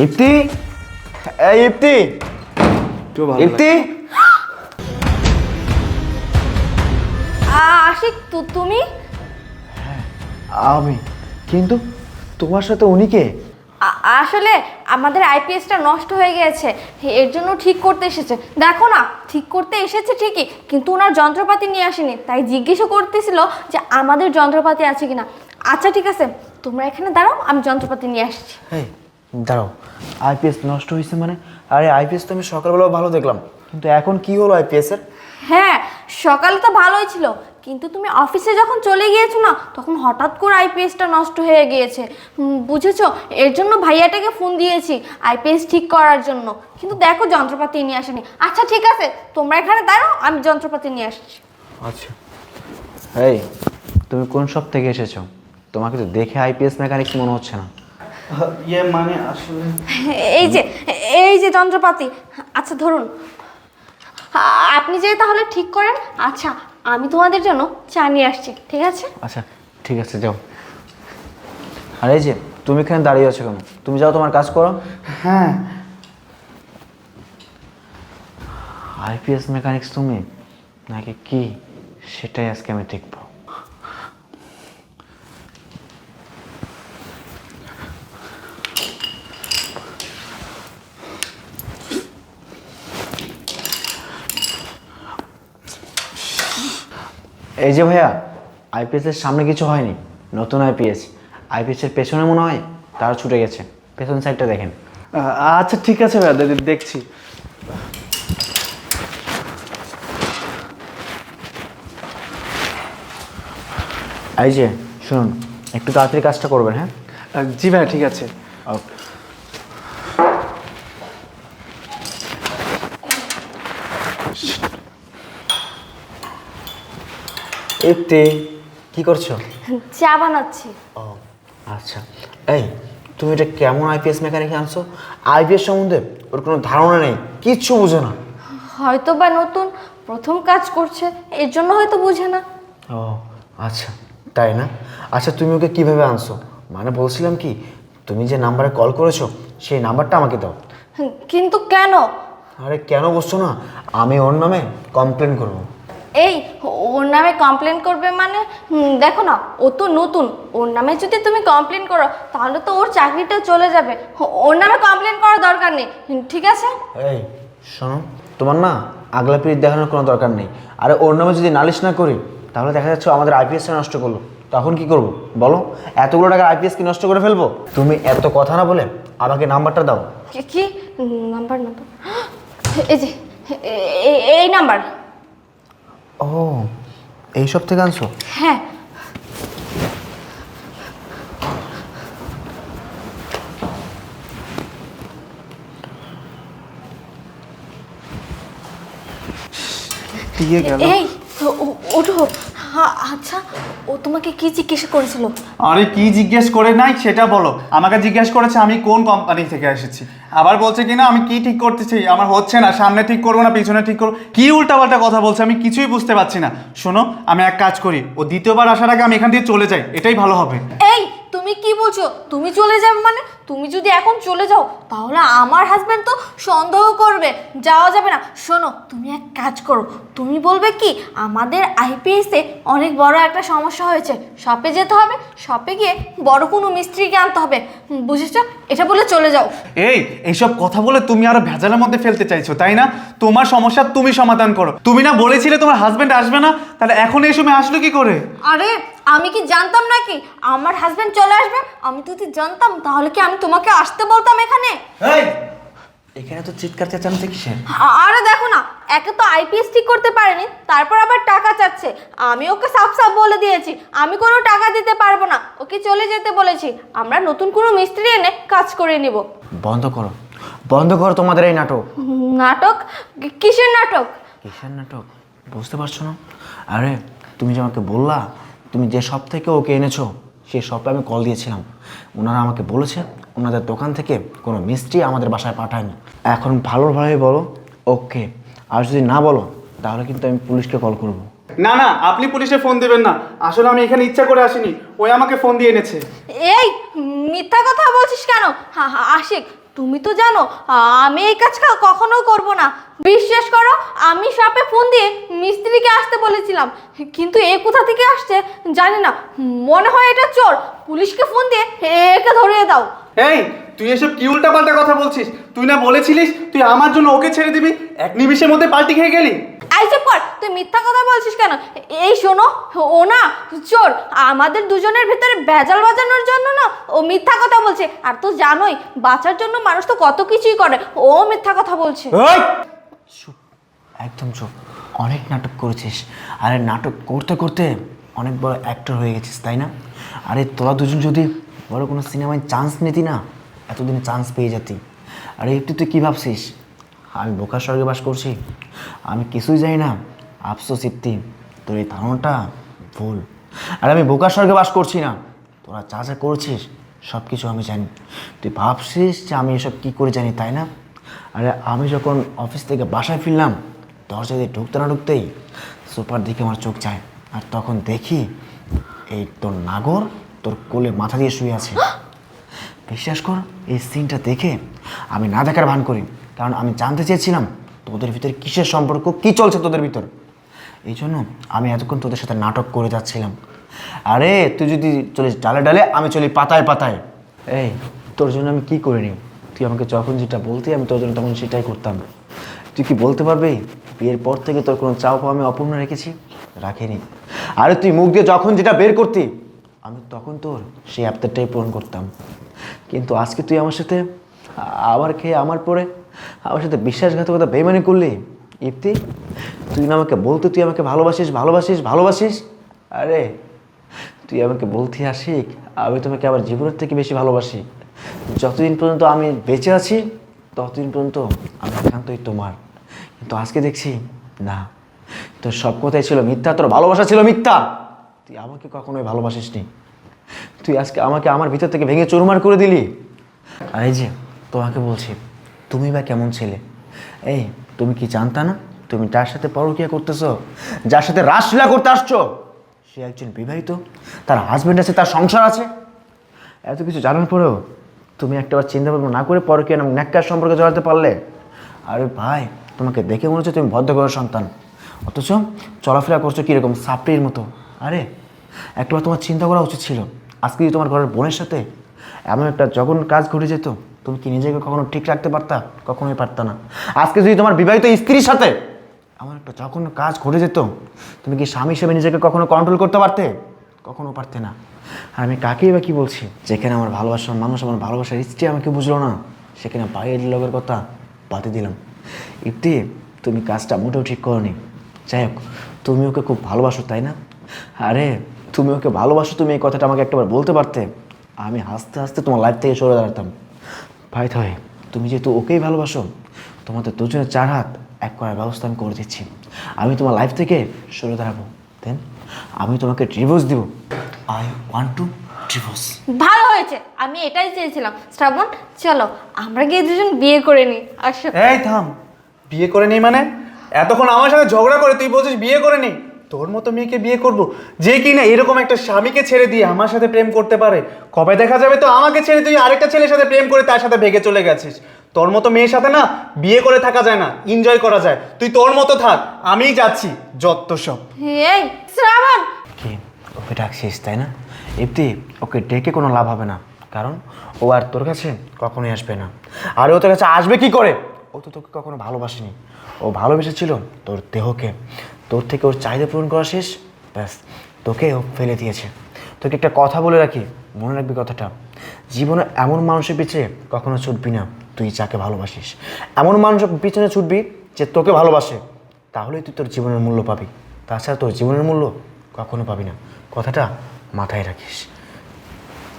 ইপ্তি, এই ইপ্তি, ইপ্তি। আশিক তুমি? আমি, কিন্তু তোমার সাথে উনি কে? আসলে আমাদের আইপিএসটা নষ্ট হয়ে গেছে, এর জন্য ঠিক করতে এসেছে। দেখো না, ঠিক করতে এসেছে ঠিকই, কিন্তু ওনার যন্ত্রপাতি নিয়ে আসেনি, তাই জিজ্ঞেসও করতেছিল যে আমাদের যন্ত্রপাতি আছে কিনা। আচ্ছা ঠিক আছে, তোমরা এখানে দাঁড়াও, আমি যন্ত্রপাতি নিয়ে আসছি। এই দাঁড়াও, আইপিএস নষ্ট হয়েছে মানে? আরে আইপিএস তো আমি সকালবেলাও ভালো দেখলাম, কিন্তু এখন কি হলো আইপিএস এর? হ্যাঁ, সকালে তো ভালোই ছিল, কিন্তু তুমি অফিসে যখন চলে গিয়েছো না, তখন হঠাৎ করে আইপিএসটা নষ্ট হয়ে গিয়েছে। বুঝেছো, এর জন্য ভাইয়াটাকে ফোন দিয়েছি আইপিএস ঠিক করার জন্য, কিন্তু দেখো যন্ত্রপাতি নিয়ে আসেনি। আচ্ছা ঠিক আছে, তোমরা এখানে দাঁড়াও, আমি যন্ত্রপাতি নিয়ে আসছি। আচ্ছা, এই তুমি কোন শপ থেকে এসেছো? তোমাকে তো দেখে আইপিএস মেকানিক্স মনে হচ্ছে না। মানে আসলে এই যে যন্ত্রপাতি। আচ্ছা ধরুন, আপনি যে তাহলে ঠিক করেন। আচ্ছা, আমি তোমাদের জন্য চা নিয়ে আসছি, ঠিক আছে? আচ্ছা ঠিক আছে, যাও। আর এই যে তুমি এখানে দাঁড়িয়ে আছো কেন? তুমি যাও, তোমার কাজ করো। হ্যাঁ, আইপিএস মেকানিক্স তুমি নাকি কি, সেটাই আজকে আমি দেখবো। এই যে ভাইয়া, আইপিএস এর সামনে কিছু হয়নি, নতুন আইপিএস এর পেছনে মনে হয় তার ছুটে গেছে, পেছন সাইডটা দেখেন। আচ্ছা ঠিক আছে ভাইয়া, দেখছি। এই যে শুনুন, একটু তাড়াতাড়ি কাজটা করবেন, হ্যাঁ? জি ভাইয়া, ঠিক আছে। ওকে। ইপ্তি, কি করছো? চা বানাচ্ছি। ও আচ্ছা, এই তুমি এটা কেমন আইপিএস মেকানিক আনছো? আইপিএস সম্বন্ধে ওর কোনো ধারণা নেই, কিচ্ছু বুঝো না। হয়তো বা নতুন প্রথম কাজ করছে, এর জন্য হয়তো বুঝে না। ও আচ্ছা, তাই না? আচ্ছা তুমি ওকে কিভাবে আনছো? মানে বলছিলাম কি, তুমি যে নাম্বারে কল করেছো সেই নাম্বারটা আমাকে দাও। কিন্তু কেন? আরে কেন বলছো না, আমি ওর নামে কমপ্লেন করবো। এই, ওর নামে কমপ্লেন করবে মানে? দেখো না, ও তো নতুন, ওর নামে যদি তুমি কমপ্লেন করো তাহলে তো ওর চাকরিটা চলে যাবে। ওর নামে কমপ্লেন করার দরকার নেই, ঠিক আছে? এই শোনো, তোমার না আগলা পিঠ দেখানোর কোনো দরকার নেই। আরে ওর নামে যদি নালিশ না করি তাহলে দেখা যাচ্ছে আমাদের আইপিএসটা নষ্ট করলো, তখন কি করব বলো? এতগুলো টাকা আইপিএস কি নষ্ট করে ফেলবো? তুমি এত কথা না বলে আমাকে নাম্বারটা দাও। কি নাম্বার? এই যে এই নাম্বার। ও, এইসব থেকে আনছো? হ্যাঁ। দিয়ে গেল। এই ওঠো। আচ্ছা, ও তোমাকে কি জিজ্ঞেস করেছিল? আরে কি জিজ্ঞেস করে নাই সেটা বলো। আমাকে জিজ্ঞেস করেছে আমি কোন কোম্পানি থেকে এসেছি, আবার বলছে কিনা আমি কি ঠিক করতেছি, আমার হচ্ছে না, সামনে ঠিক করবো না পিছনে ঠিক করবো, কি উল্টাপাল্টা কথা বলছে, আমি কিছুই বুঝতে পারছি না। শোনো, আমি এক কাজ করি, ও দ্বিতীয়বার আসার আগে আমি এখান থেকে চলে যাই, এটাই ভালো হবে। এই, তুমি কি বলছো? তুমি চলে যাবে মানে? তুমি যদি এখন চলে যাও তাহলে আমার হাজবেন্ড তো সন্দেহ করবে, যাওয়া যাবে না। শোনো, তুমি এক কাজ করো, তুমি বলবে কি আমাদের আইপিএসে অনেক বড় একটা সমস্যা হয়েছে, শপে যেতে হবে, শপে গিয়ে বড় কোনো মিস্ত্রিকে আনতে হবে, বুঝেছো? এটা বলে চলে যাও। এইসব কথা বলে তুমি আরো ভেজালের মধ্যে ফেলতে চাইছো, তাই না? তোমার সমস্যা তুমি সমাধান করো। তুমি না বলেছিলে তোমার হাজবেন্ড আসবে না, তাহলে এখন এই সময় আসলো কি করে? আরে আমি কি জানতাম নাকি আমার হাজবেন্ড চলে আসবে? আমি যদি জানতাম তাহলে কি আমি তোমাকে আসতে বলতাম এখানে? এখানে তো চিৎকার চেঁচামেচি কিসের? আরে দেখো না, একে তো আইপিএস ঠিক করতে পারেনি, তারপর আবার টাকা চাচ্ছে। আমি ওকে সাফ সাফ বলে দিয়েছি আমি কোনো টাকা দিতে পারবো না, ওকে চলে যেতে বলেছি, আমরা নতুন কোনো মিস্ত্রি এনে কাজ করে নিব। বন্ধ করো, বন্ধ করো তোমাদের এই নাটক। নাটক? কিসের নাটক? কিসের নাটক বুঝতে পারছো না? আরে তুমি যে আমাকে বললা তুমি যে শপ থেকে ওকে এনেছো, সেই শপে আমি কল দিয়েছিলাম, ওনারা আমাকে বলেছে ওনাদের দোকান থেকে কোনো মিস্ত্রি আমাদের বাসায় পাঠায়নি। এখন ভালোভাবে বলো ওকে, আর যদি না বলো তাহলে কিন্তু আমি পুলিশকে কল করব। না না, আপনি পুলিশে ফোন দিবেন না, আসলে আমি এখানে ইচ্ছা করে আসিনি, ওই আমাকে ফোন দিয়ে এনেছে। এই মিথ্যা কথা বলছিস কেন? আশিক, তুমি তো জানো আমি এই কাজ কখনো করব না। বিশ্বাস করো, আমি শপে ফোন দিয়ে মিস্ত্রিকে আসতে বলেছিলাম, কিন্তু এ কোথা থেকে আসছে জানি না। মনে হয় এটা চোর। পুলিশকে ফোন দিয়ে একে ধরিয়ে দাও। এই তুই এসব কি উল্টাপাল্টা কথা বলছিস? তুই না বলেছিলিস তুই আমার জন্য ওকে ছেড়ে দিবি, এক নিমিষের মধ্যে পাল্টি খেয়ে গেলি। আই চুপ কর, তুই মিথ্যা কথা বলছিস কেন? এই শোনো, ও না চোর। আমাদের দুজনের ভিতরে ভেজাল বাজানোর জন্য না ও মিথ্যা কথা বলছে। আর তো জানোই বাঁচার জন্য মানুষ তো কত কিছুই করে, ও মিথ্যা কথা বলছে। চুপ, একদম চুপ। অনেক নাটক করেছিস, আরে নাটক করতে করতে অনেক বড় অ্যাক্টর হয়ে গেছিস, তাই না? আরে তোরা দুজন যদি বড় কোনো সিনেমায় চান্স নিতি না, এতদিনে চান্স পেয়ে যেতি। আরে একটু তুই কী ভাবছিস আমি বোকার স্বর্গে বাস করছি? আমি কিছুই জানি না। আফসোস ইপ্তি, তোর এই ধারণাটা ভুল। আর আমি বোকার স্বর্গে বাস করছি না। তোরা যা যা করেছিস সব কিছু আমি জানি। তুই ভাবছিস যে আমি এসব কী করে জানি, তাই না? আরে আমি যখন অফিস থেকে বাসায় ফিরলাম, দরজা দিয়ে ঢুকতে না ঢুকতেই সুপার দিকে আমার চোখ যায়। আর তখন দেখি এই তোর নাগর তোর কোলে মাথা দিয়ে শুয়ে আছে। বিশ্বাস কর, এই সিনটা দেখে আমি না দেখার ভান করি, কারণ আমি জানতে চেয়েছিলাম তোদের ভিতরে কিসের সম্পর্ক, কী চলছে তোদের ভিতর। এই জন্য আমি এতক্ষণ তোদের সাথে নাটক করে যাচ্ছিলাম। আরে তুই যদি চলিস ডালে ডালে, আমি চলি পাতায় পাতায়। এই তোর জন্য আমি কি করিনি? তুই আমাকে যখন যেটা বলতি আমি তোর জন্য তখন সেটাই করতাম। তুই কি বলতে পারবি বিয়ের পর থেকে তোর কোনো চাও পাওয়া আমি অপূর্ণ রেখেছি? রাখিনি। আরে তুই মুখ দিয়ে যখন যেটা বের করতি আমি তখন তোর সেই আবদারটাই পূরণ করতাম। কিন্তু আজকে তুই আমার সাথে আবার খেয়ে আমার পরে আমার সাথে বিশ্বাসঘাতকতা বেইমানি করলি। ইপ্তি, তুই না আমাকে বলতে তুই আমাকে ভালোবাসিস ভালোবাসিস ভালোবাসিস। আরে তুই আমাকে বলতে আশিক, আমি তোমাকে আবার জীবনের থেকে বেশি ভালোবাসি। যতদিন পর্যন্ত আমি বেঁচে আছি ততদিন পর্যন্ত আমি একান্তই তোমার। কিন্তু আজকে দেখছি না, তোর সব কথাই ছিল মিথ্যা, তোর ভালোবাসা ছিল মিথ্যা। তুই আমাকে কখনোই ভালোবাসিসনি। তুই আজকে আমাকে আমার ভিতর থেকে ভেঙে চুরমার করে দিলি। আর এই যে তোমাকে বলছি, তুমি বা কেমন ছেলে? এই তুমি কি জানতা না তুমি যার সাথে পরকীয়া করতেছো, যার সাথে রাসলীলা করতে আসছো, সে একজন বিবাহিত, তার হাজবেন্ড আছে, তার সংসার আছে। এত কিছু জানার পরেও তুমি একটাবার চিন্তা ভাবনা না করে পরকীয়া নামক ন্যাক্কার সম্পর্কে জড়াতে পারলে। আরে ভাই, তোমাকে দেখে মনে হচ্ছে তুমি ভদ্রঘরের সন্তান, অথচ চলাফেরা করছো কীরকম সাপড়ির মতো। আরে একটাবার তোমার চিন্তা করা উচিত ছিল, আজকে যদি তোমার ঘরের বোনের সাথে এমন একটা জঘন্য কাজ ঘটে যেত, তুমি কি নিজেকে কখনো ঠিক রাখতে পারতা? কখনোই পারতা না। আজকে যদি তোমার বিবাহিত স্ত্রীর সাথে এমন একটা জঘন্য কাজ ঘটে যেত, তুমি কি স্বামী হিসেবে নিজেকে কখনো কন্ট্রোল করতে পারতে? কখনো পারতে না। আর আমি কাকেই বা কী বলছি? যেখানে আমার ভালোবাসার মানুষ, আমার ভালোবাসার স্ত্রী আমাকে বুঝলো না, সেখানে বাইরের লোকের কথা বাদে দিলাম। ইপ্তি, তুমি কাজটা মোটেও ঠিক করোনি। যাই হোক, তুমি ওকে খুব ভালোবাসো, তাই না? আরে তুমি ওকে ভালোবাসো, তুমি এই কথাটা আমাকে একটাবার বলতে পারতে। আমি হাসতে হাসতে তোমার লাইফ থেকে সরে দাঁড়াতাম। ভাই তাই তুমি যেহেতু ওকেই ভালোবাসো, তোমাদের দুজনের চার হাত এক করার ব্যবস্থা আমি করে দিচ্ছি। আমি তোমার লাইফ থেকে সরে দাঁড়াবো, দেন আমি তোমাকে ডিভোর্স দিব। I want to divorce. ভালো হয়েছে, আমি এটাই চেয়েছিলাম। শ্রাবণ, চলো আমরা গিয়ে দুজন বিয়ে করে নিই। আসো। এই থাম, বিয়ে করে নি মানে? এতক্ষণ আমার সাথে ঝগড়া করে তুই বলছিস বিয়ে করে নি? তোর মতো মেয়েকে বিয়ে করব যে কিনা এরকম একটা স্বামীকে ছেড়ে দিয়ে আমার সাথে প্রেম করতে পারে? কবে দেখা যাবে তো আমাকে ছেড়ে তুই আরেকটা ছেলের সাথে প্রেম করে তার সাথে ভেগে চলে গেছিস। তোর মতো মেয়ের সাথে না বিয়ে করে থাকা যায় না, এনজয় করা যায়। তুই তোর মতো থাক, আমিই যাচ্ছি। যত সব। এই শ্রাবণ, কি ওকে ডাকছিস, তাই না? ইপ্তি, ওকে ডেকে কোনো লাভ হবে না, কারণ ও আর তোর কাছে কখনোই আসবে না। আর ও তোর কাছে আসবে কি করে? ও তো তোকে কখনো ভালোবাসেনি। ও ভালোবেসেছিল তোর দেহকে। তোর থেকে ওর চাহিদা পূরণ করা শেষ, ব্যাস তোকে ও ফেলে দিয়েছে। তোকে একটা কথা বলে রাখি, মনে রাখবি কথাটা, জীবনে এমন মানুষের পিছনে কখনো ছুটবি না তুই যাকে ভালোবাসিস। এমন মানুষের পিছনে ছুটবি যে তোকে ভালোবাসে, তাহলেই তুই তোর জীবনের মূল্য পাবি। তাছাড়া তোর জীবনের মূল্য কখনো পাবি না। কথাটা মাথায় রাখিস।